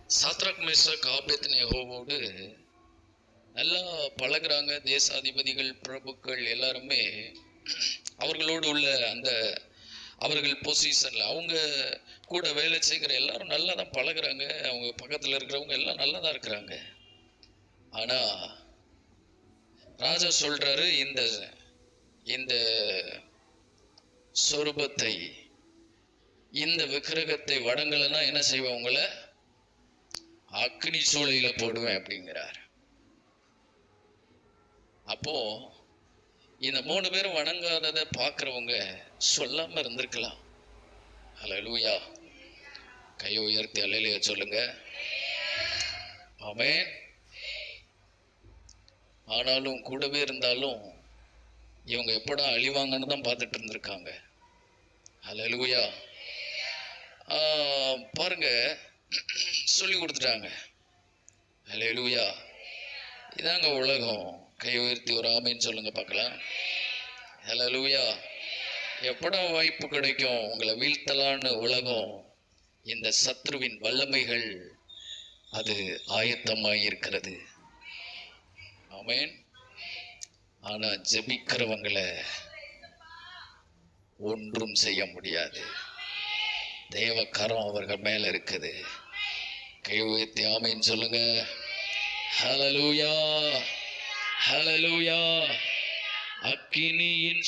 Shadrach Meshach ஆபேத்நேகோவோடு நல்லா பழகுறாங்க. தேசாதிபதிகள், பிரபுக்கள் எல்லாருமே அவர்களோடு உள்ள அந்த அவர்கள் பொசிஷன்ல அவங்க கூட வேலை செய்கிற எல்லாரும் நல்லா தான் பழகுறாங்க. அவங்க பக்கத்தில் இருக்கிறவங்க எல்லாம் நல்லா தான் இருக்கிறாங்க. ஆனா ராஜா சொல்றாரு, இந்த இந்த சொரூபத்தை, இந்த விக்கிரகத்தை வணங்கலைன்னா என்ன செய்வேன், உங்களை அக்னி சூளையில போடுவேன் அப்படிங்கிறார். அப்போ இந்த 3 பேரும் வணங்காததை பார்க்கிறவங்க சொல்லாம இருந்திருக்கலாம். அல்லேலூயா. கையை உயர்த்தி அல்லேலூயா சொல்லுங்க. ஆமென். ஆனாலும் கூடவே இருந்தாலும் இவங்க எப்படா அழிவாங்கன்னு தான் பார்த்துட்டு இருந்திருக்காங்க. அல்லேலூயா. பாருங்க, சொல்லி கொடுத்துட்டாங்க. அல்லேலூயா. இதாங்க உலகம். கை உயர்த்தி ஒரு ஆமேன்னு சொல்லுங்க பார்க்கலாம். அல்லேலூயா. எப்படா வாய்ப்பு கிடைக்கும் உங்களை வீழ்த்தலான்னு உலகம், இந்த சத்ருவின் வல்லமைகள் அது ஆயத்தமாய் இருக்கிறது. ஆமென். ஆனா ஜெபிக்கிறவங்களை ஒன்றும் செய்ய முடியாது. தேவ கரம் அவர்கள் மேல இருக்குது. கை உயர்த்தி ஆமென் சொல்லுங்க. ஹல்லேலூயா, ஹல்லேலூயா. அக்கினியின்